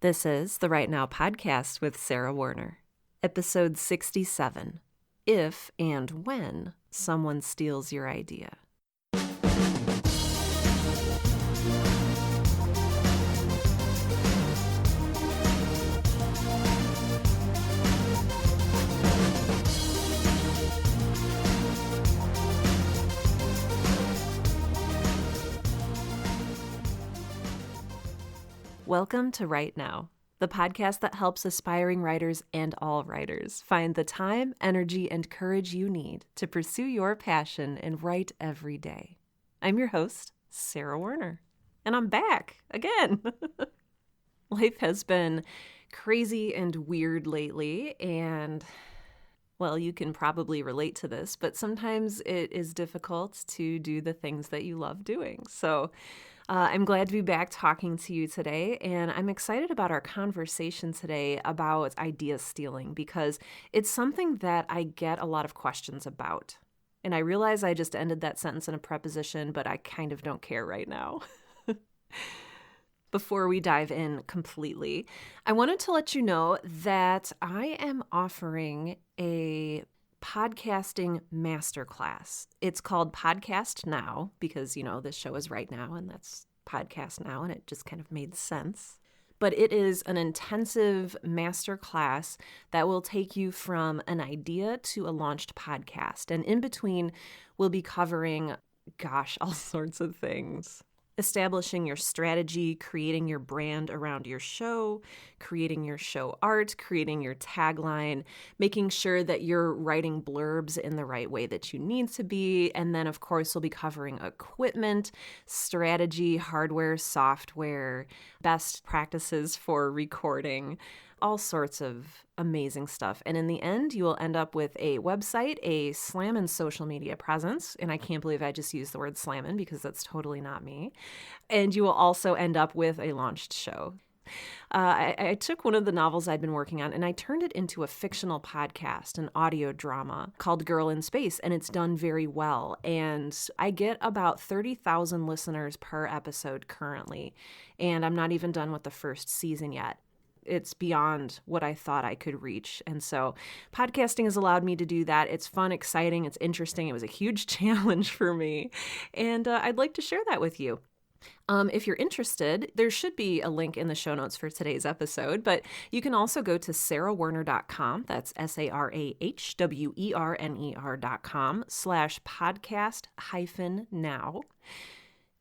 This is the Right Now podcast with Sarah Werner, episode 67, If and When Someone Steals Your Idea. Welcome to Right Now, the podcast that helps aspiring writers and all writers find the time, energy, and courage you need to pursue your passion and write every day. I'm your host, Sarah Werner, and I'm back again. Life has been crazy and weird lately, and well, you can probably relate to this, but sometimes it is difficult to do the things that you love doing. So I'm glad to be back talking to you today, and I'm excited about our conversation today about idea stealing because it's something that I get a lot of questions about. And I realize I just ended that sentence in a preposition, but I kind of don't care right now. Before we dive in completely, I wanted to let you know that I am offering a podcasting masterclass. It's called Podcast Now because, this show is Right Now and that's Podcast Now, and it just kind of made sense. But it is an intensive masterclass that will take you from an idea to a launched podcast. And in between, we'll be covering, all sorts of things. Establishing your strategy, creating your brand around your show, creating your show art, creating your tagline, making sure that you're writing blurbs in the right way that you need to be. And then, of course, we'll be covering equipment, strategy, hardware, software, best practices for recording, all sorts of amazing stuff. And in the end, you will end up with a website, a Slammin' social media presence. And I can't believe I just used the word Slammin' because that's totally not me. And you will also end up with a launched show. I took one of the novels I'd been working on and I turned it into a fictional podcast, an audio drama called Girl in Space, and it's done very well. And I get about 30,000 listeners per episode currently, and I'm not even done with the first season yet. It's beyond what I thought I could reach. And so podcasting has allowed me to do that. It's fun, exciting, it's interesting. It was a huge challenge for me. And I'd like to share that with you. If you're interested, there should be a link in the show notes for today's episode, but you can also go to sarahwerner.com. That's sarahwerner.com/podcast-now.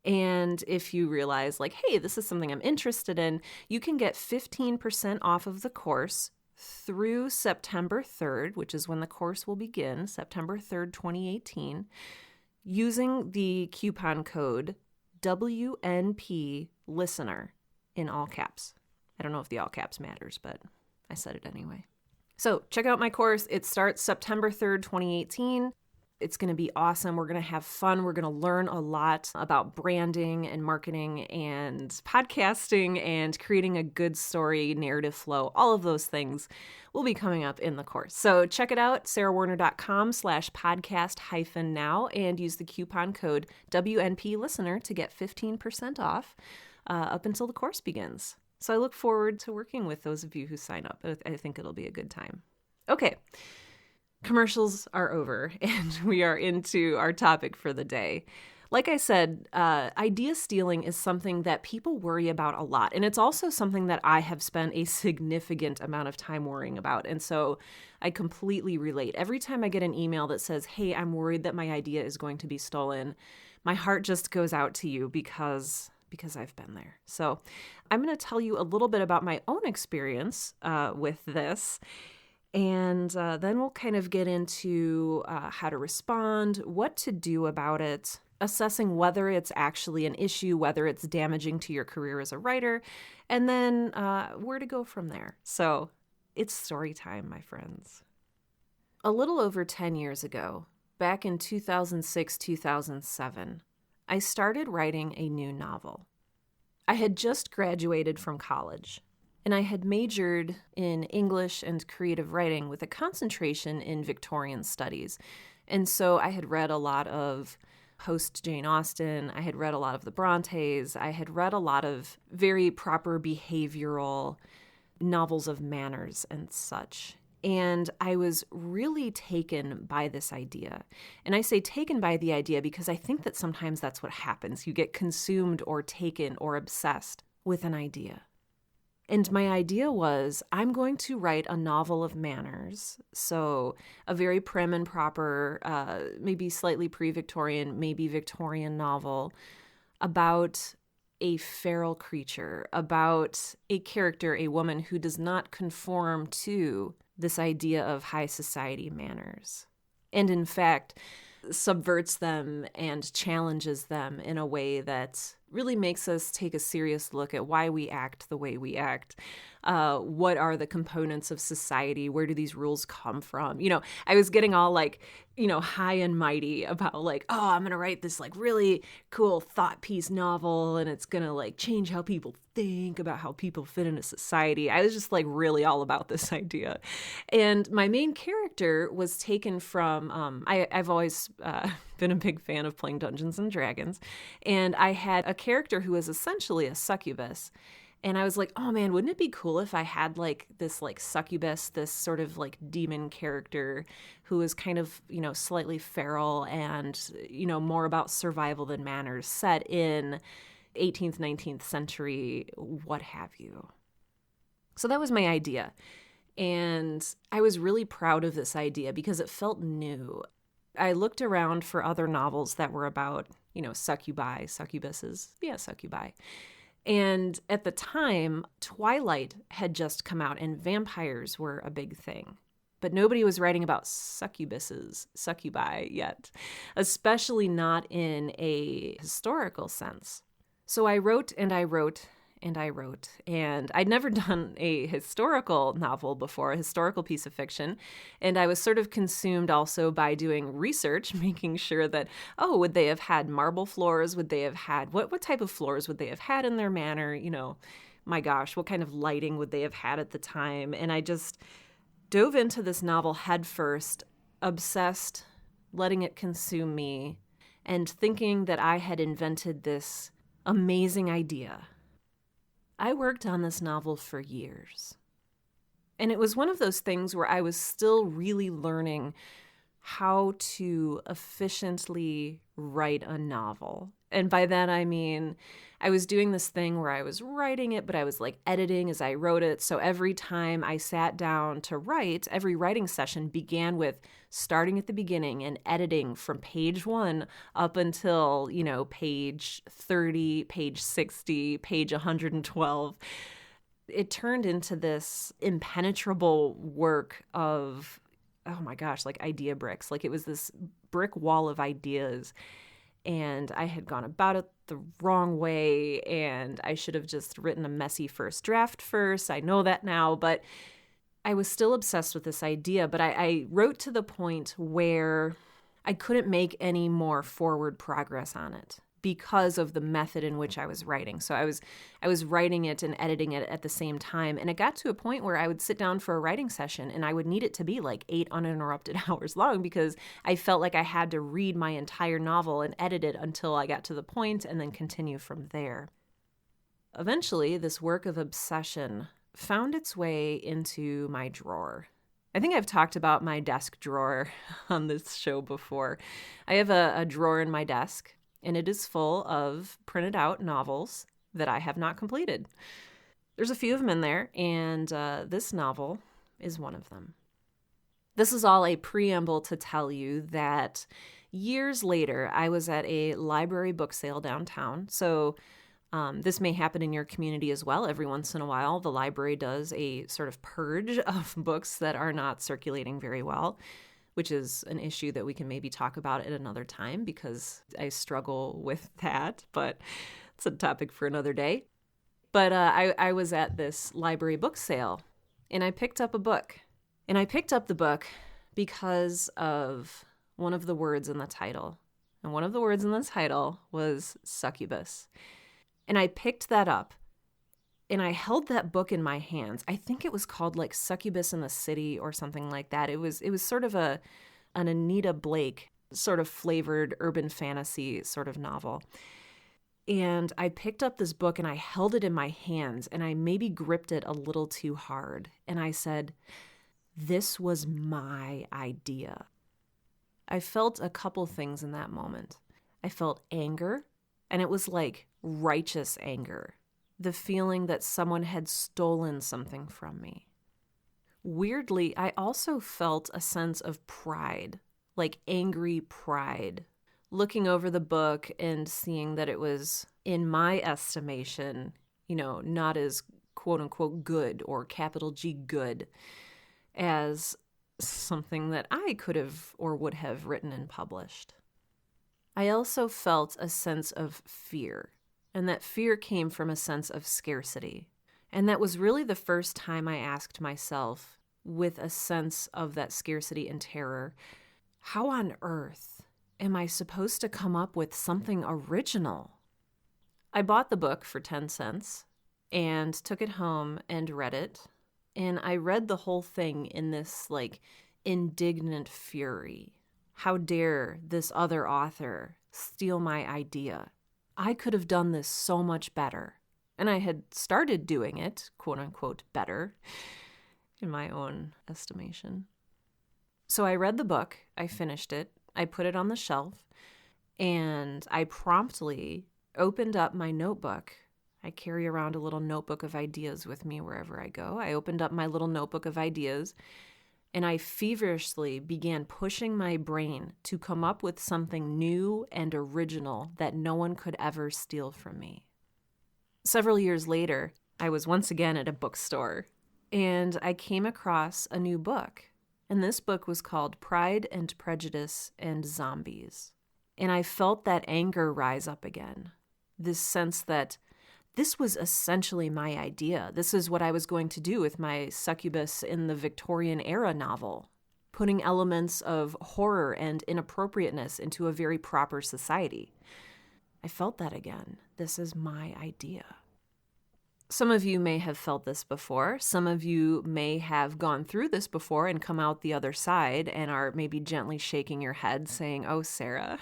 And if you realize hey, this is something I'm interested in, you can get 15% off of the course through September 3rd, which is when the course will begin, September 3rd, 2018, using the coupon code WNP listener in all caps. I don't know if the all caps matters, but I said it anyway. So check out my course. It starts September 3rd, 2018. It's going to be awesome. We're going to have fun. We're going to learn a lot about branding and marketing and podcasting and creating a good story, narrative flow. All of those things will be coming up in the course. So check it out, sarahwerner.com/podcast-now, and use the coupon code WNP listener to get 15% off up until the course begins. So I look forward to working with those of you who sign up. I think it'll be a good time. Okay. Commercials are over, and we are into our topic for the day. Like I said, idea stealing is something that people worry about a lot, and it's also something that I have spent a significant amount of time worrying about, and so I completely relate. Every time I get an email that says, hey, I'm worried that my idea is going to be stolen, my heart just goes out to you because I've been there. So I'm going to tell you a little bit about my own experience with this. And then we'll kind of get into how to respond, what to do about it, assessing whether it's actually an issue, whether it's damaging to your career as a writer, and then where to go from there. So it's story time, my friends. A little over 10 years ago, back in 2006, 2007, I started writing a new novel. I had just graduated from college. And I had majored in English and creative writing with a concentration in Victorian studies. And so I had read a lot of post Jane Austen. I had read a lot of the Brontes. I had read a lot of very proper behavioral novels of manners and such. And I was really taken by this idea. And I say taken by the idea because I think that sometimes that's what happens. You get consumed or taken or obsessed with an idea. And my idea was, I'm going to write a novel of manners. So a very prim and proper, maybe slightly pre-Victorian, maybe Victorian novel about a feral creature, about a character, a woman who does not conform to this idea of high society manners, and in fact subverts them and challenges them in a way that really makes us take a serious look at why we act the way we act. What are the components of society? Where do these rules come from? I was getting all high and mighty about I'm going to write this really cool thought piece novel, and it's going to change how people think about how people fit into society. I was just really all about this idea. And my main character was taken from, I've always been a big fan of playing Dungeons and Dragons. And I had a character who was essentially a succubus. And I was like, oh man, wouldn't it be cool if I had this succubus, this sort of demon character who was kind of, slightly feral and, more about survival than manners, set in 18th, 19th century, what have you. So that was my idea. And I was really proud of this idea because it felt new. I looked around for other novels that were about, succubi, succubuses. Yeah, succubi. And at the time, Twilight had just come out and vampires were a big thing. But nobody was writing about succubuses, succubi yet, especially not in a historical sense. So I wrote and I wrote and I wrote. And I'd never done a historical novel before, a historical piece of fiction. And I was sort of consumed also by doing research, making sure that, would they have had marble floors? Would they have had, what type of floors would they have had in their manor? My gosh, what kind of lighting would they have had at the time? And I just dove into this novel headfirst, obsessed, letting it consume me, and thinking that I had invented this amazing idea. I worked on this novel for years. And it was one of those things where I was still really learning how to efficiently write a novel. And by that, I mean, I was doing this thing where I was writing it, but I was editing as I wrote it. So every time I sat down to write, every writing session began with starting at the beginning and editing from page 1 up until, page 30, page 60, page 112. It turned into this impenetrable work of, oh my gosh, idea bricks. It was this brick wall of ideas. And I had gone about it the wrong way, and I should have just written a messy first draft first. I know that now, but I was still obsessed with this idea. But I wrote to the point where I couldn't make any more forward progress on it because of the method in which I was writing. So I was writing it and editing it at the same time. And it got to a point where I would sit down for a writing session and I would need it to be 8 uninterrupted hours long because I felt like I had to read my entire novel and edit it until I got to the point and then continue from there. Eventually, this work of obsession found its way into my drawer. I think I've talked about my desk drawer on this show before. I have a drawer in my desk, and it is full of printed out novels that I have not completed. There's a few of them in there, and this novel is one of them. This is all a preamble to tell you that years later, I was at a library book sale downtown. So this may happen in your community as well. Every once in a while, the library does a sort of purge of books that are not circulating very well, which is an issue that we can maybe talk about at another time because I struggle with that, but it's a topic for another day. But I was at this library book sale, and I picked up a book. And I picked up the book because of one of the words in the title. And one of the words in the title was succubus. And I picked that up, and I held that book in my hands. I think it was called Succubus in the City or something like that. It was sort of an Anita Blake sort of flavored urban fantasy sort of novel. And I picked up this book and I held it in my hands and I maybe gripped it a little too hard. And I said, this was my idea. I felt a couple things in that moment. I felt anger, and it was like righteous anger. The feeling that someone had stolen something from me. Weirdly, I also felt a sense of pride, like angry pride. Looking over the book and seeing that it was, in my estimation, not as quote unquote good or capital G good as something that I could have or would have written and published. I also felt a sense of fear, and that fear came from a sense of scarcity. And that was really the first time I asked myself, with a sense of that scarcity and terror, how on earth am I supposed to come up with something original? I bought the book for 10 cents and took it home and read it. And I read the whole thing in this indignant fury. How dare this other author steal my idea? I could have done this so much better. And I had started doing it, quote unquote, better, in my own estimation. So I read the book, I finished it, I put it on the shelf, and I promptly opened up my notebook. I carry around a little notebook of ideas with me wherever I go. I opened up my little notebook of ideas, and I feverishly began pushing my brain to come up with something new and original that no one could ever steal from me. Several years later, I was once again at a bookstore, and I came across a new book. And this book was called Pride and Prejudice and Zombies. And I felt that anger rise up again. This sense that this was essentially my idea. This is what I was going to do with my succubus in the Victorian era novel, putting elements of horror and inappropriateness into a very proper society. I felt that again. This is my idea. Some of you may have felt this before. Some of you may have gone through this before and come out the other side and are maybe gently shaking your head saying, "Oh, Sarah."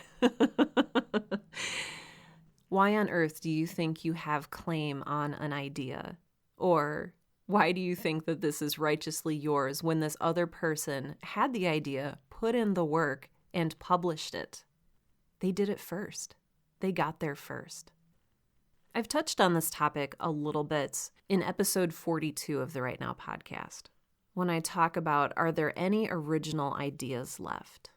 Why on earth do you think you have claim on an idea? Or why do you think that this is righteously yours when this other person had the idea, put in the work, and published it? They did it first. They got there first. I've touched on this topic a little bit in episode 42 of the Right Now podcast, when I talk about, are there any original ideas left?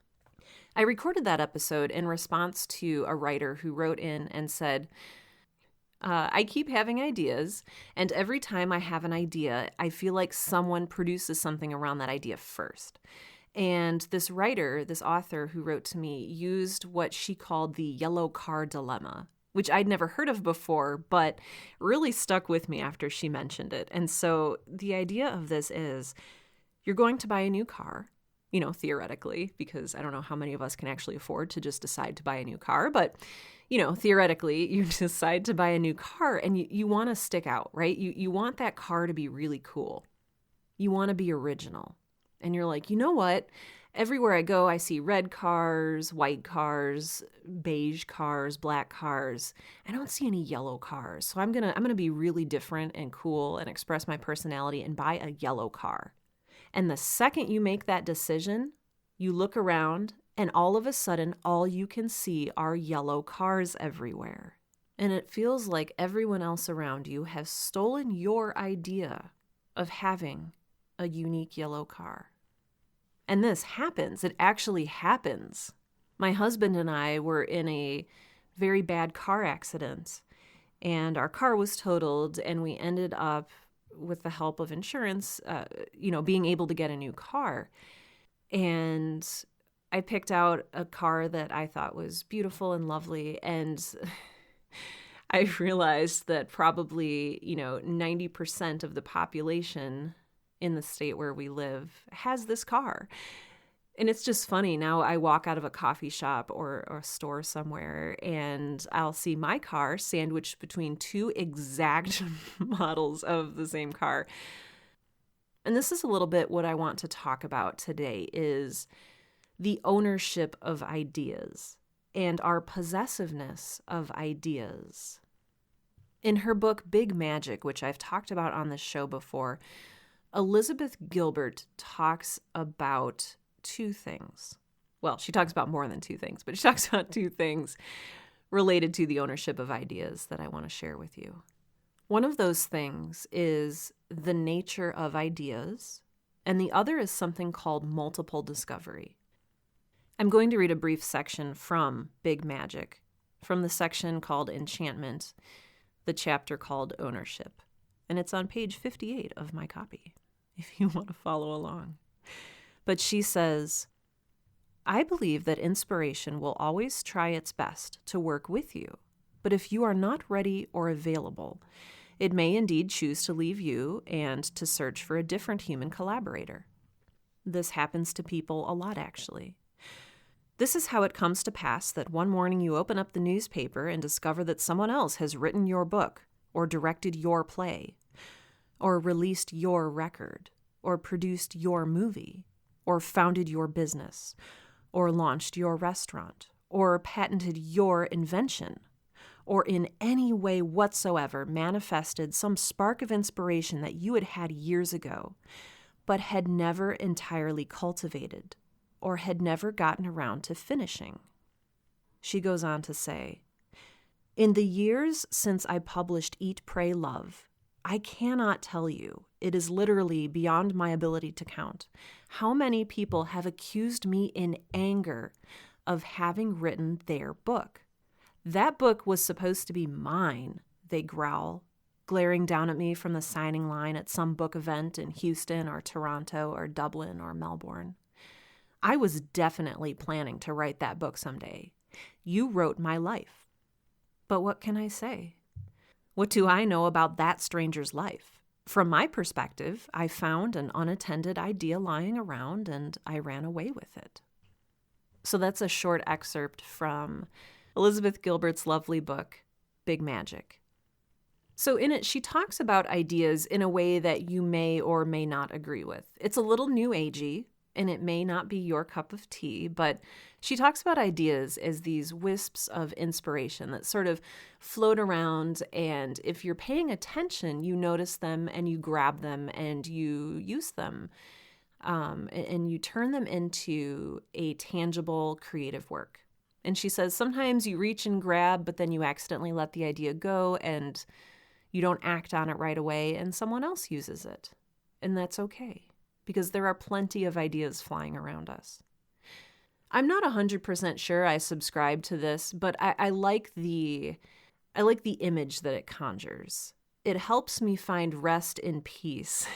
I recorded that episode in response to a writer who wrote in and said, I keep having ideas, and every time I have an idea, I feel like someone produces something around that idea first. And this writer, this author who wrote to me, used what she called the yellow car dilemma, which I'd never heard of before, but really stuck with me after she mentioned it. And so the idea of this is, you're going to buy a new car, theoretically, because I don't know how many of us can actually afford to just decide to buy a new car, but, theoretically, you decide to buy a new car and you want to stick out, right? You want that car to be really cool. You want to be original. And you're like, you know what? Everywhere I go, I see red cars, white cars, beige cars, black cars. I don't see any yellow cars. So I'm gonna be really different and cool and express my personality and buy a yellow car. And the second you make that decision, you look around and all of a sudden, all you can see are yellow cars everywhere. And it feels like everyone else around you has stolen your idea of having a unique yellow car. And this happens. It actually happens. My husband and I were in a very bad car accident, and our car was totaled, and we ended up, with the help of insurance, being able to get a new car. And I picked out a car that I thought was beautiful and lovely, and I realized that probably, 90% of the population in the state where we live has this car. And it's just funny. Now I walk out of a coffee shop or a store somewhere and I'll see my car sandwiched between two exact models of the same car. And this is a little bit what I want to talk about today, is the ownership of ideas and our possessiveness of ideas. In her book, Big Magic, which I've talked about on this show before, Elizabeth Gilbert talks about two things. Well, she talks about more than two things, but she talks about two things related to the ownership of ideas that I want to share with you. One of those things is the nature of ideas, and the other is something called multiple discovery. I'm going to read a brief section from Big Magic, from the section called Enchantment, the chapter called Ownership, and it's on page 58 of my copy, if you want to follow along. But she says, I believe that inspiration will always try its best to work with you, but if you are not ready or available, it may indeed choose to leave you and to search for a different human collaborator. This happens to people a lot, actually. This is how it comes to pass that one morning you open up the newspaper and discover that someone else has written your book, or directed your play, or released your record, or produced your movie, or founded your business, or launched your restaurant, or patented your invention, or in any way whatsoever manifested some spark of inspiration that you had had years ago, but had never entirely cultivated, or had never gotten around to finishing. She goes on to say, in the years since I published Eat, Pray, Love, I cannot tell you, it is literally beyond my ability to count, how many people have accused me in anger of having written their book. That book was supposed to be mine, they growl, glaring down at me from the signing line at some book event in Houston or Toronto or Dublin or Melbourne. I was definitely planning to write that book someday. You wrote my life. But what can I say? What do I know about that stranger's life? From my perspective, I found an unattended idea lying around and I ran away with it. So that's a short excerpt from Elizabeth Gilbert's lovely book, Big Magic. So in it, she talks about ideas in a way that you may or may not agree with. It's a little new agey, and it may not be your cup of tea, but she talks about ideas as these wisps of inspiration that sort of float around, and if you're paying attention, you notice them and you grab them and you use them, and you turn them into a tangible creative work. And she says sometimes you reach and grab, but then you accidentally let the idea go and you don't act on it right away, and someone else uses it. And that's okay, because there are plenty of ideas flying around us. I'm not 100% sure I subscribe to this, but I like the image that it conjures. It helps me find rest and peace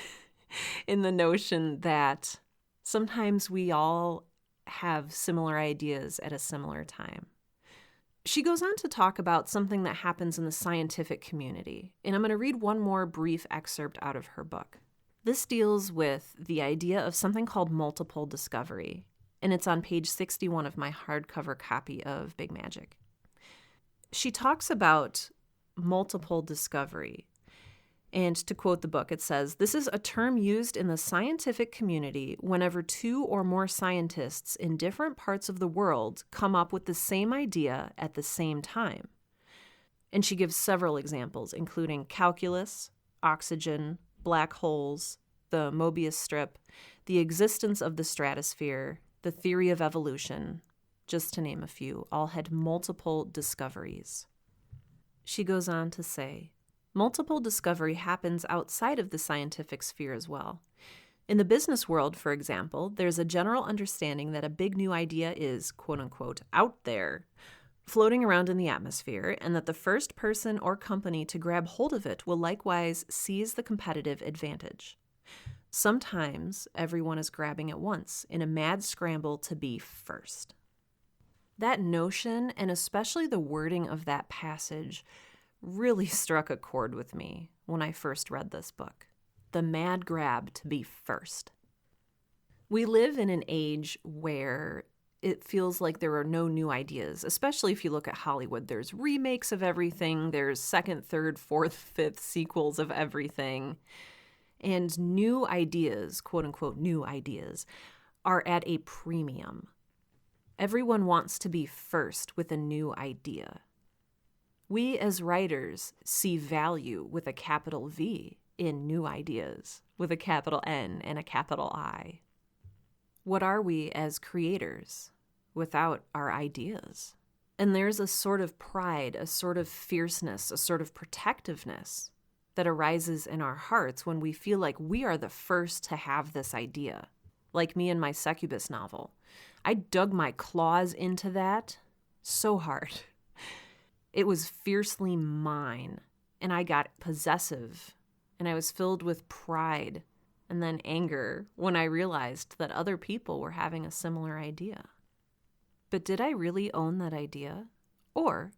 in the notion that sometimes we all have similar ideas at a similar time. She goes on to talk about something that happens in the scientific community, and I'm going to read one more brief excerpt out of her book. This deals with the idea of something called multiple discovery, and it's on page 61 of my hardcover copy of Big Magic. She talks about multiple discovery, and to quote the book, it says, "This is a term used in the scientific community whenever two or more scientists in different parts of the world come up with the same idea at the same time." And she gives several examples, including calculus, oxygen, black holes, the Mobius strip, the existence of the stratosphere, the theory of evolution, just to name a few, all had multiple discoveries. She goes on to say, multiple discovery happens outside of the scientific sphere as well. In the business world, for example, there's a general understanding that a big new idea is, quote unquote, out there, floating around in the atmosphere, and that the first person or company to grab hold of it will likewise seize the competitive advantage. Sometimes everyone is grabbing at once in a mad scramble to be first. That notion, and especially the wording of that passage, really struck a chord with me when I first read this book. The mad grab to be first. We live in an age where it feels like there are no new ideas, especially if you look at Hollywood. There's remakes of everything. There's second, third, fourth, fifth sequels of everything. And new ideas, quote unquote, new ideas, are at a premium. Everyone wants to be first with a new idea. We as writers see value with a capital V in new ideas, with a capital N and a capital I. What are we as creators without our ideas? And there's a sort of pride, a sort of fierceness, a sort of protectiveness that arises in our hearts when we feel like we are the first to have this idea. Like me and my succubus novel. I dug my claws into that so hard. It was fiercely mine, and I got possessive, and I was filled with pride and then anger when I realized that other people were having a similar idea. But did I really own that idea? Or,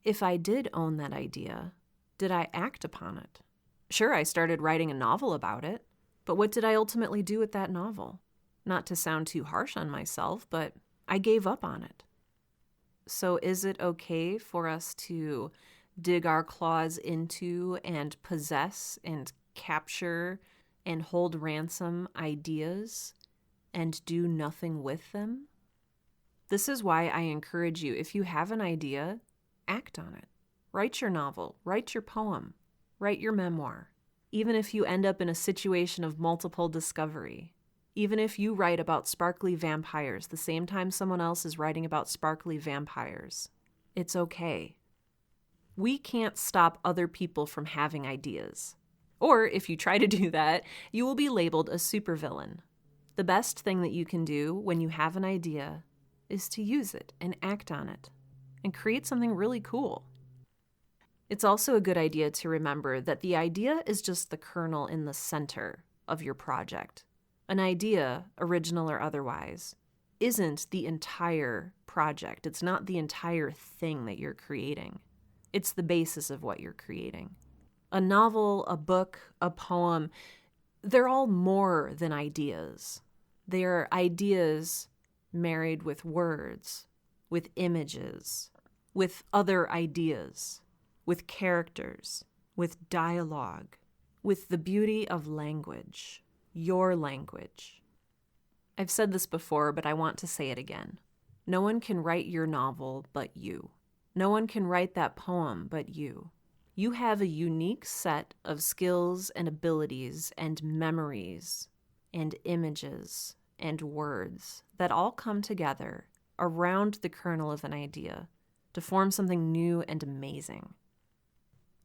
if I did own that idea, did I act upon it? Sure, I started writing a novel about it, but what did I ultimately do with that novel? Not to sound too harsh on myself, but I gave up on it. So is it okay for us to dig our claws into and possess and capture and hold ransom ideas and do nothing with them? This is why I encourage you, if you have an idea, act on it. Write your novel, write your poem, write your memoir. Even if you end up in a situation of multiple discovery, even if you write about sparkly vampires the same time someone else is writing about sparkly vampires, it's okay. We can't stop other people from having ideas. Or if you try to do that, you will be labeled a supervillain. The best thing that you can do when you have an idea is to use it and act on it and create something really cool. It's also a good idea to remember that the idea is just the kernel in the center of your project. An idea, original or otherwise, isn't the entire project. It's not the entire thing that you're creating. It's the basis of what you're creating. A novel, a book, a poem, they're all more than ideas. They're ideas married with words, with images, with other ideas, with characters, with dialogue, with the beauty of language, your language. I've said this before, but I want to say it again. No one can write your novel but you. No one can write that poem but you. You have a unique set of skills and abilities and memories and images and words that all come together around the kernel of an idea to form something new and amazing.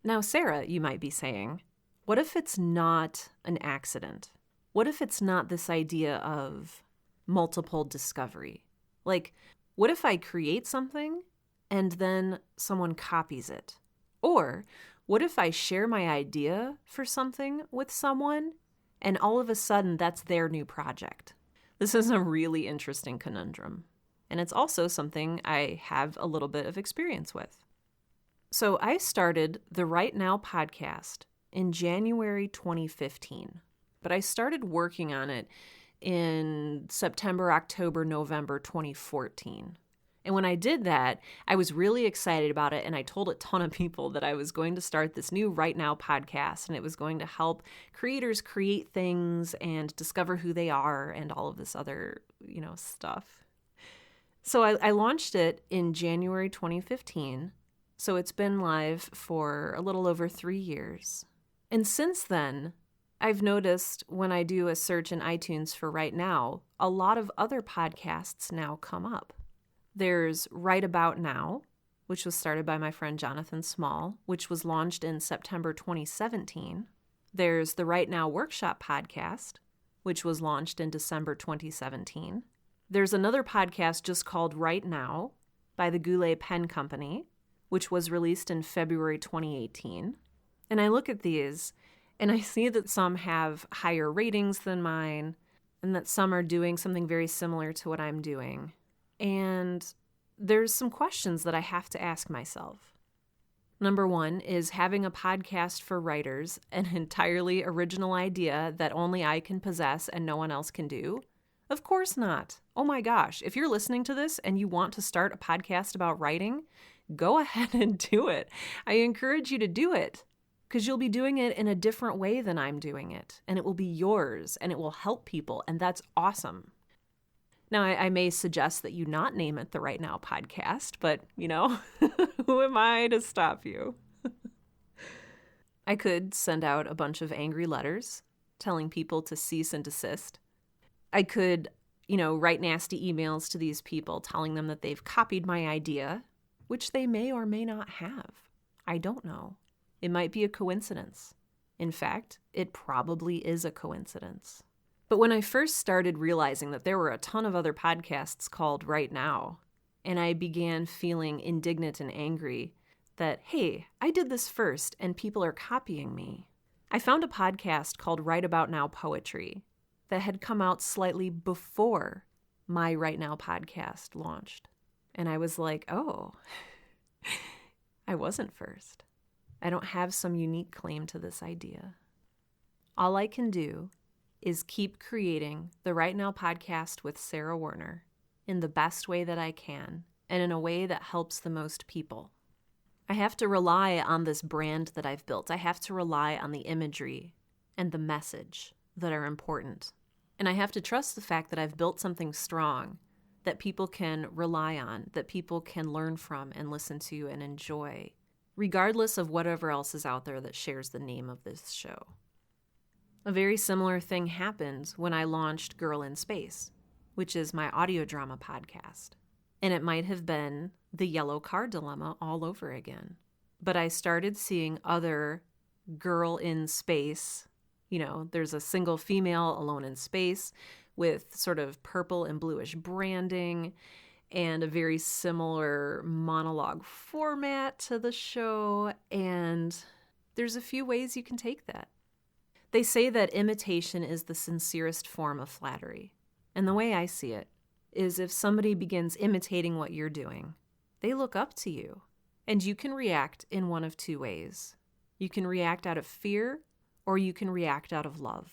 Now, Sarah, you might be saying, what if it's not an accident? What if it's not this idea of multiple discovery? Like, what if I create something and then someone copies it? Or what if I share my idea for something with someone and all of a sudden that's their new project? This is a really interesting conundrum. And it's also something I have a little bit of experience with. So I started the Right Now podcast in January 2015, but I started working on it in September, October, November 2014. And when I did that, I was really excited about it, and I told a ton of people that I was going to start this new Right Now podcast, and it was going to help creators create things and discover who they are and all of this other, stuff. So I launched it in January 2015. So it's been live for a little over 3 years. And since then, I've noticed when I do a search in iTunes for Right Now, a lot of other podcasts now come up. There's Right About Now, which was started by my friend Jonathan Small, which was launched in September 2017. There's the Right Now Workshop podcast, which was launched in December 2017. There's another podcast just called Right Now by the Goulet Pen Company, which was released in February 2018. And I look at these and I see that some have higher ratings than mine and that some are doing something very similar to what I'm doing. And there's some questions that I have to ask myself. Number one, is having a podcast for writers an entirely original idea that only I can possess and no one else can do? Of course not. Oh my gosh, if you're listening to this and you want to start a podcast about writing, go ahead and do it. I encourage you to do it because you'll be doing it in a different way than I'm doing it, and it will be yours and it will help people, and that's awesome. Now, I may suggest that you not name it the Right Now podcast, but, who am I to stop you? I could send out a bunch of angry letters telling people to cease and desist. I could, write nasty emails to these people telling them that they've copied my idea, which they may or may not have. I don't know. It might be a coincidence. In fact, it probably is a coincidence. But when I first started realizing that there were a ton of other podcasts called Right Now, and I began feeling indignant and angry that, hey, I did this first and people are copying me, I found a podcast called Right About Now Poetry that had come out slightly before my Right Now podcast launched. And I was like, oh, I wasn't first. I don't have some unique claim to this idea. All I can do is keep creating the Right Now podcast with Sarah Werner in the best way that I can and in a way that helps the most people. I have to rely on this brand that I've built. I have to rely on the imagery and the message that are important. And I have to trust the fact that I've built something strong that people can rely on, that people can learn from and listen to and enjoy, regardless of whatever else is out there that shares the name of this show. A very similar thing happened when I launched Girl in Space, which is my audio drama podcast. And it might have been the yellow car dilemma all over again. But I started seeing other Girl in Space, there's a single female alone in space with sort of purple and bluish branding and a very similar monologue format to the show. And there's a few ways you can take that. They say that imitation is the sincerest form of flattery. And the way I see it is if somebody begins imitating what you're doing, they look up to you. And you can react in one of two ways. You can react out of fear, or you can react out of love.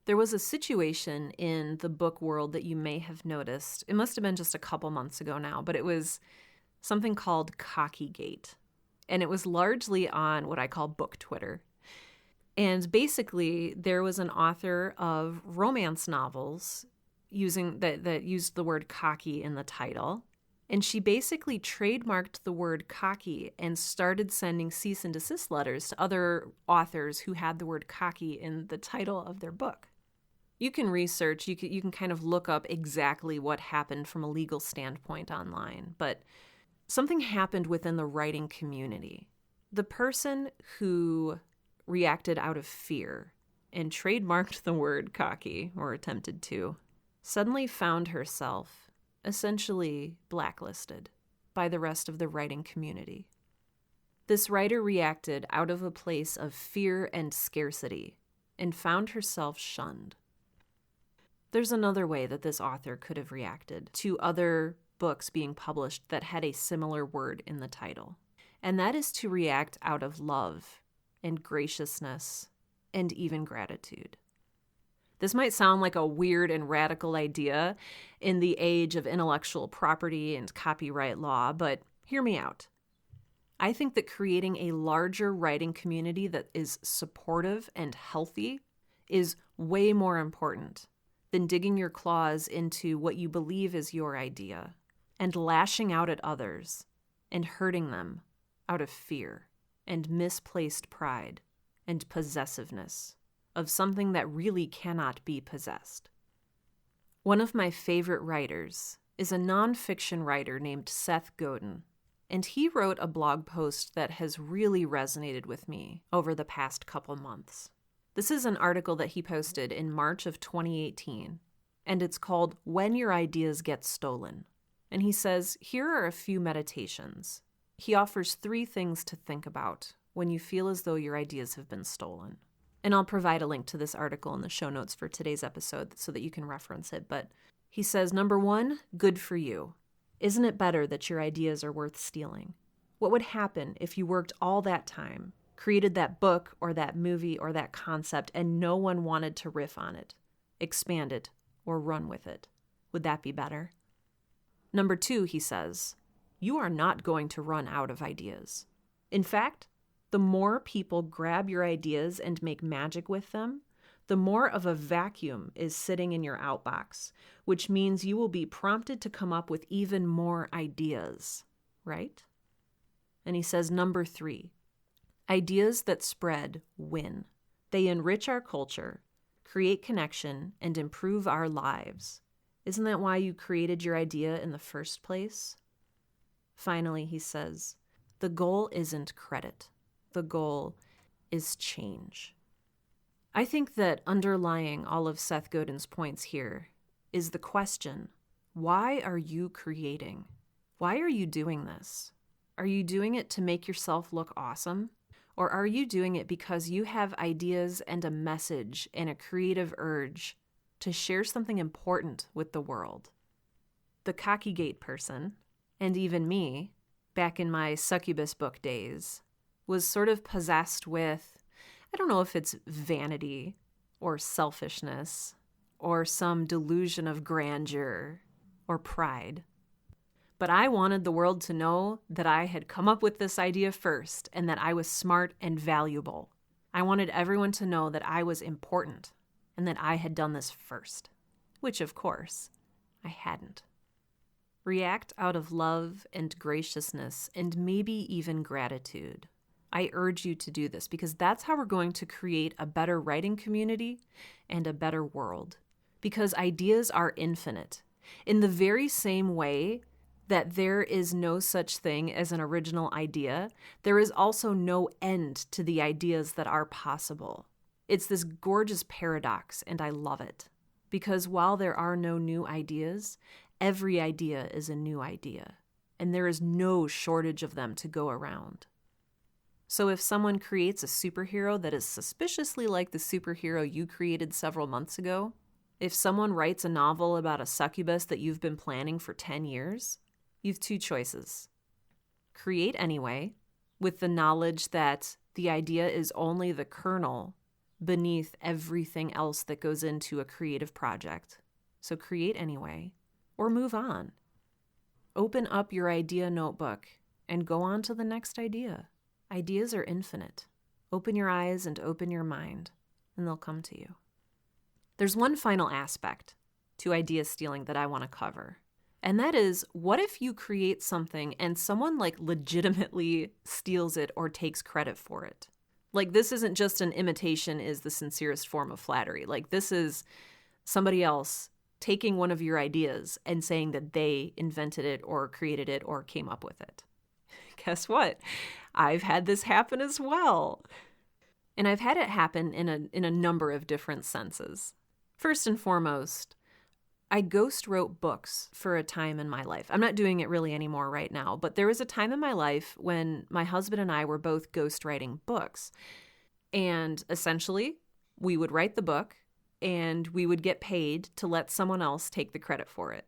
There was a situation in the book world that you may have noticed. It must have been just a couple months ago now, but it was something called Cockygate. And it was largely on what I call book Twitter. And basically, there was an author of romance novels that used the word cocky in the title. And she basically trademarked the word cocky and started sending cease and desist letters to other authors who had the word cocky in the title of their book. You can research, you can kind of look up exactly what happened from a legal standpoint online, but something happened within the writing community. The person who reacted out of fear and trademarked the word cocky, or attempted to, suddenly found herself essentially blacklisted by the rest of the writing community. This writer reacted out of a place of fear and scarcity and found herself shunned. There's another way that this author could have reacted to other books being published that had a similar word in the title, and that is to react out of love and graciousness and even gratitude. This might sound like a weird and radical idea in the age of intellectual property and copyright law, but hear me out. I think that creating a larger writing community that is supportive and healthy is way more important than digging your claws into what you believe is your idea and lashing out at others and hurting them out of fear and misplaced pride and possessiveness of something that really cannot be possessed. One of my favorite writers is a nonfiction writer named Seth Godin, and he wrote a blog post that has really resonated with me over the past couple months. This is an article that he posted in March of 2018, and it's called When Your Ideas Get Stolen. And he says, here are a few meditations. He offers 3 things to think about when you feel as though your ideas have been stolen. And I'll provide a link to this article in the show notes for today's episode so that you can reference it. But he says, number 1, good for you. Isn't it better that your ideas are worth stealing? What would happen if you worked all that time, created that book or that movie or that concept, and no one wanted to riff on it, expand it, or run with it? Would that be better? Number 2, he says, you are not going to run out of ideas. In fact, the more people grab your ideas and make magic with them, the more of a vacuum is sitting in your outbox, which means you will be prompted to come up with even more ideas, right? And he says, number 3, ideas that spread win. They enrich our culture, create connection, and improve our lives. Isn't that why you created your idea in the first place? Finally, he says, the goal isn't credit. The goal is change. I think that underlying all of Seth Godin's points here is the question, why are you creating? Why are you doing this? Are you doing it to make yourself look awesome? Or are you doing it because you have ideas and a message and a creative urge to share something important with the world? The cocky gate person, and even me, back in my succubus book days, was sort of possessed with, I don't know if it's vanity or selfishness or some delusion of grandeur or pride. But I wanted the world to know that I had come up with this idea first and that I was smart and valuable. I wanted everyone to know that I was important and that I had done this first, which of course I hadn't. React out of love and graciousness and maybe even gratitude. I urge you to do this because that's how we're going to create a better writing community and a better world. Because ideas are infinite. In the very same way that there is no such thing as an original idea, there is also no end to the ideas that are possible. It's this gorgeous paradox, and I love it. Because while there are no new ideas, every idea is a new idea, and there is no shortage of them to go around. So if someone creates a superhero that is suspiciously like the superhero you created several months ago, if someone writes a novel about a succubus that you've been planning for 10 years, you have 2 choices. Create anyway, with the knowledge that the idea is only the kernel beneath everything else that goes into a creative project. So create anyway, or move on. Open up your idea notebook and go on to the next idea. Ideas are infinite. Open your eyes and open your mind, and they'll come to you. There's one final aspect to idea stealing that I want to cover. And that is, what if you create something and someone legitimately steals it or takes credit for it? This isn't just an imitation is the sincerest form of flattery. This is somebody else taking one of your ideas and saying that they invented it or created it or came up with it. Guess what? I've had this happen as well. And I've had it happen in a number of different senses. First and foremost, I ghost wrote books for a time in my life. I'm not doing it really anymore right now, but there was a time in my life when my husband and I were both ghostwriting books. And essentially, we would write the book and we would get paid to let someone else take the credit for it.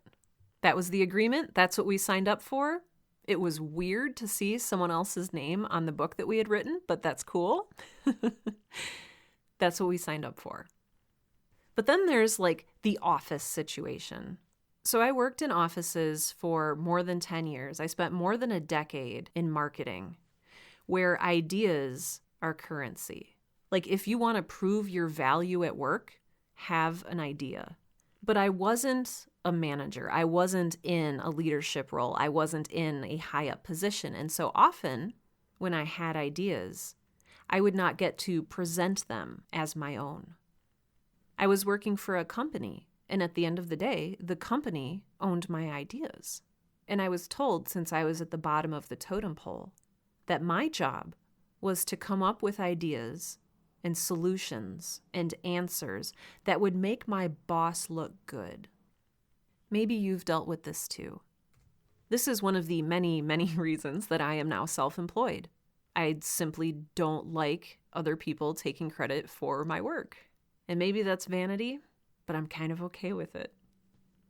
That was the agreement. That's what we signed up for. It was weird to see someone else's name on the book that we had written, but that's cool. That's what we signed up for. But then there's the office situation. So I worked in offices for more than 10 years. I spent more than a decade in marketing, where ideas are currency. If you want to prove your value at work, have an idea. But I wasn't a manager. I wasn't in a leadership role. I wasn't in a high up position. And so often when I had ideas, I would not get to present them as my own. I was working for a company, and at the end of the day, the company owned my ideas. And I was told, since I was at the bottom of the totem pole, that my job was to come up with ideas and solutions and answers that would make my boss look good. Maybe you've dealt with this too. This is one of the many, many reasons that I am now self-employed. I simply don't like other people taking credit for my work. And maybe that's vanity, but I'm kind of okay with it.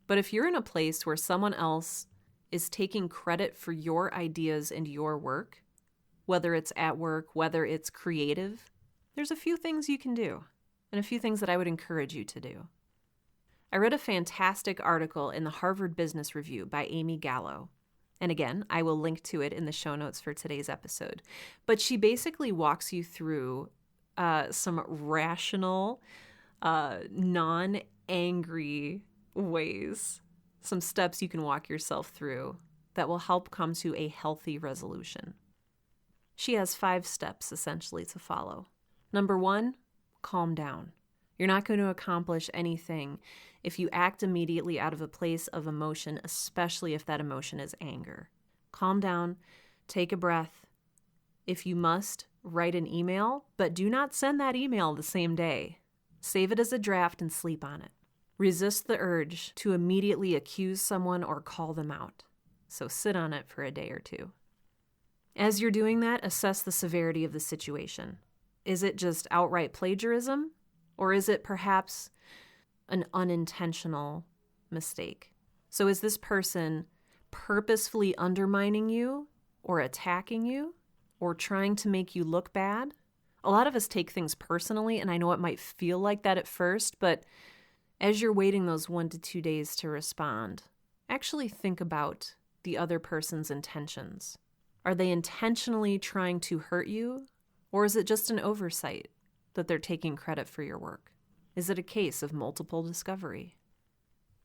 But if you're in a place where someone else is taking credit for your ideas and your work, whether it's at work, whether it's creative, there's a few things you can do, and a few things that I would encourage you to do. I read a fantastic article in the Harvard Business Review by Amy Gallo. And again, I will link to it in the show notes for today's episode. But she basically walks you through some rational non-angry ways, some steps you can walk yourself through that will help come to a healthy resolution. She has 5 steps essentially to follow. Number 1, calm down. You're not going to accomplish anything if you act immediately out of a place of emotion, especially if that emotion is anger. Calm down, take a breath. If you must, write an email, but do not send that email the same day. Save it as a draft and sleep on it. Resist the urge to immediately accuse someone or call them out. So sit on it for a day or 2. As you're doing that, assess the severity of the situation. Is it just outright plagiarism? Or is it perhaps an unintentional mistake? So is this person purposefully undermining you or attacking you or trying to make you look bad? A lot of us take things personally, and I know it might feel like that at first, but as you're waiting those 1 to 2 days to respond, actually think about the other person's intentions. Are they intentionally trying to hurt you, or is it just an oversight that they're taking credit for your work? Is it a case of multiple discovery?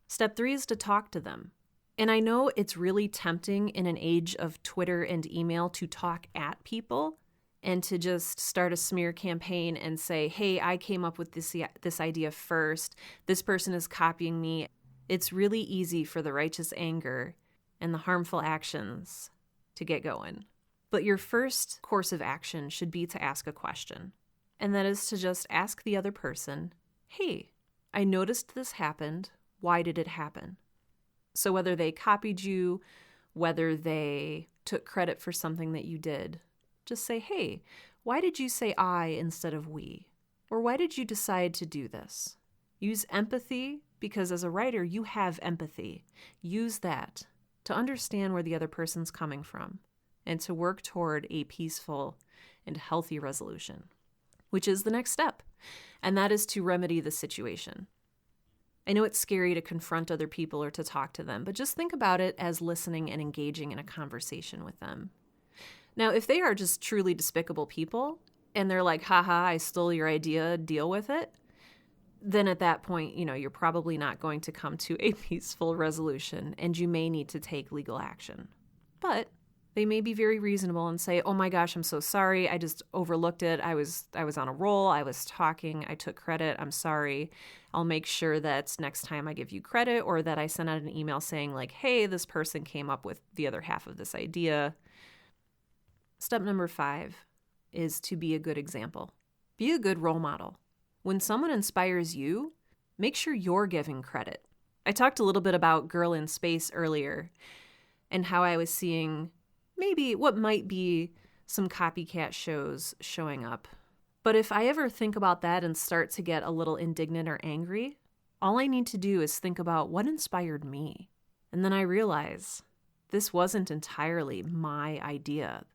Step 3 is to talk to them. And I know it's really tempting in an age of Twitter and email to talk at people and to just start a smear campaign and say, hey, I came up with this idea first. This person is copying me. It's really easy for the righteous anger and the harmful actions to get going. But your first course of action should be to ask a question. And that is to just ask the other person, hey, I noticed this happened. Why did it happen? So whether they copied you, whether they took credit for something that you did, just say, hey, why did you say I instead of we? Or why did you decide to do this? Use empathy, because as a writer, you have empathy. Use that to understand where the other person's coming from and to work toward a peaceful and healthy resolution, which is the next step, and that is to remedy the situation. I know it's scary to confront other people or to talk to them, but just think about it as listening and engaging in a conversation with them. Now, if they are just truly despicable people and they're like, haha, I stole your idea, deal with it, then at that point, you're probably not going to come to a peaceful resolution and you may need to take legal action. But they may be very reasonable and say, oh my gosh, I'm so sorry. I just overlooked it. I was on a roll. I was talking. I took credit. I'm sorry. I'll make sure that next time I give you credit or that I send out an email saying like, hey, this person came up with the other half of this idea. Step number 5 is to be a good example. Be a good role model. When someone inspires you, make sure you're giving credit. I talked a little bit about Girl in Space earlier and how I was seeing maybe what might be some copycat shows showing up. But if I ever think about that and start to get a little indignant or angry, all I need to do is think about what inspired me. And then I realize this wasn't entirely my idea.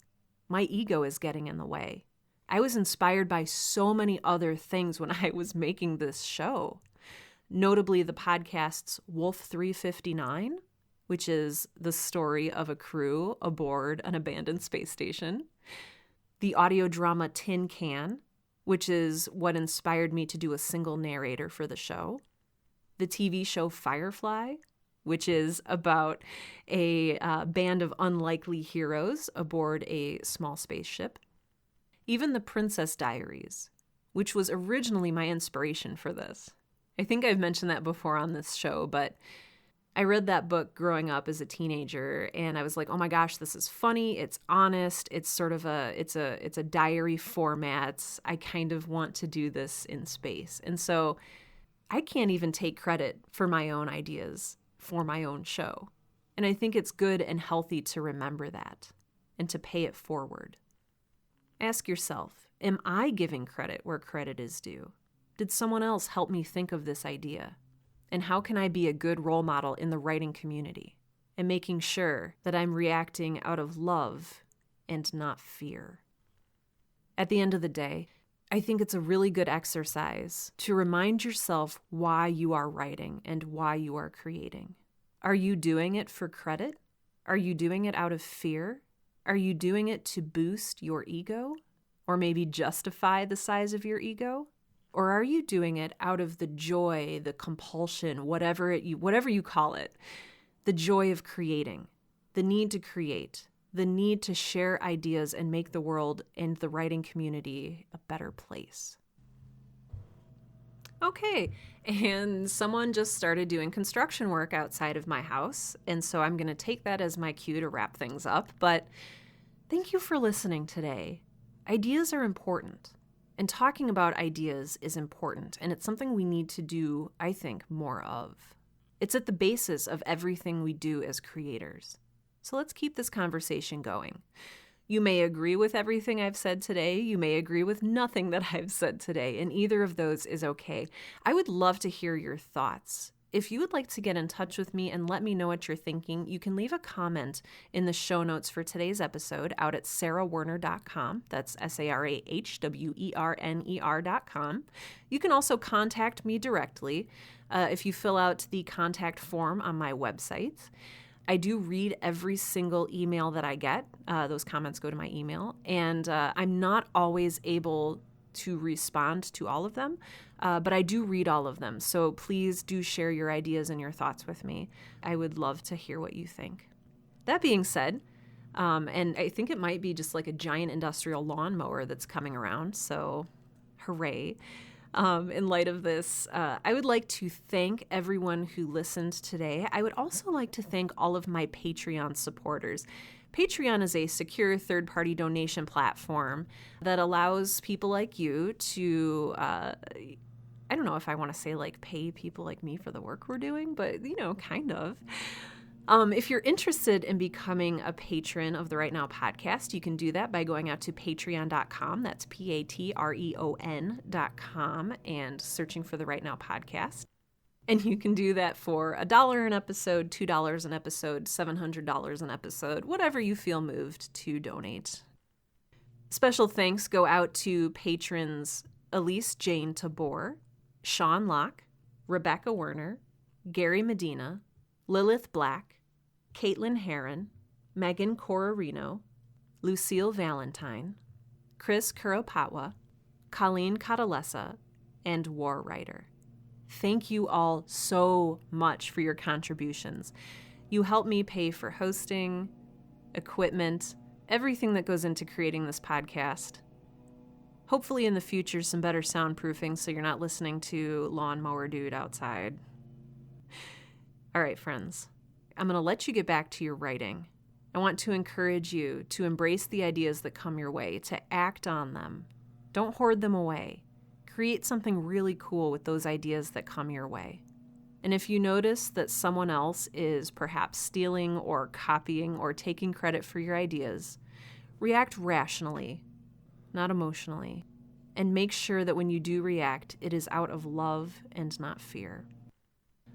My ego is getting in the way. I was inspired by so many other things when I was making this show, notably the podcast's Wolf 359, which is the story of a crew aboard an abandoned space station, the audio drama Tin Can, which is what inspired me to do a single narrator for the show, the TV show Firefly, which is about a band of unlikely heroes aboard a small spaceship, even The Princess Diaries, which was originally my inspiration for this. I think I've mentioned that before on this show, but I read that book growing up as a teenager, and I was like, oh my gosh, this is funny, it's honest, it's sort of it's a diary format. I kind of want to do this in space. And so I can't even take credit for my own ideas for my own show. And I think it's good and healthy to remember that and to pay it forward. Ask yourself, am I giving credit where credit is due? Did someone else help me think of this idea? And how can I be a good role model in the writing community and making sure that I'm reacting out of love and not fear? At the end of the day, I think it's a really good exercise to remind yourself why you are writing and why you are creating. Are you doing it for credit? Are you doing it out of fear? Are you doing it to boost your ego? Or maybe justify the size of your ego? Or are you doing it out of the joy, the compulsion, whatever you call it, the joy of creating, the need to create, the need to share ideas and make the world and the writing community a better place? Okay, and someone just started doing construction work outside of my house, and so I'm going to take that as my cue to wrap things up. But thank you for listening today. Ideas are important, and talking about ideas is important, and it's something we need to do, I think, more of. It's at the basis of everything we do as creators. So let's keep this conversation going. You may agree with everything I've said today. You may agree with nothing that I've said today, and either of those is okay. I would love to hear your thoughts. If you would like to get in touch with me and let me know what you're thinking, you can leave a comment in the show notes for today's episode out at sarahwerner.com. That's sarahwerner.com. You can also contact me directly if you fill out the contact form on my website. I do read every single email that I get. Those comments go to my email, and I'm not always able to respond to all of them, but I do read all of them. So please do share your ideas and your thoughts with me. I would love to hear what you think. That being said, and I think it might be just like a giant industrial lawnmower that's coming around, so hooray. In light of this, I would like to thank everyone who listened today. I would also like to thank all of my Patreon supporters. Patreon is a secure third-party donation platform that allows people like you to, I don't know if I want to say like pay people like me for the work we're doing, but kind of. If you're interested in becoming a patron of the Right Now podcast, you can do that by going out to patreon.com. That's patreon.com and searching for the Right Now podcast. And you can do that for $1 an episode, $2 an episode, $700 an episode, whatever you feel moved to donate. Special thanks go out to patrons Elise Jane Tabor, Sean Locke, Rebecca Werner, Gary Medina, Lilith Black, Caitlin Heron, Megan Corarino, Lucille Valentine, Chris Kuropatwa, Colleen Catalesa, and War Writer. Thank you all so much for your contributions. You help me pay for hosting, equipment, everything that goes into creating this podcast. Hopefully in the future, some better soundproofing so you're not listening to Lawnmower Dude outside. All right, friends. I'm going to let you get back to your writing. I want to encourage you to embrace the ideas that come your way, to act on them. Don't hoard them away. Create something really cool with those ideas that come your way. And if you notice that someone else is perhaps stealing or copying or taking credit for your ideas, react rationally, not emotionally, and make sure that when you do react, it is out of love and not fear.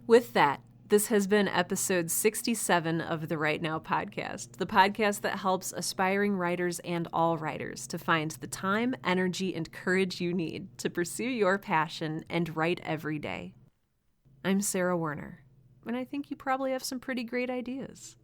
With that, this has been episode 67 of the Right Now podcast, the podcast that helps aspiring writers and all writers to find the time, energy, and courage you need to pursue your passion and write every day. I'm Sarah Werner, and I think you probably have some pretty great ideas.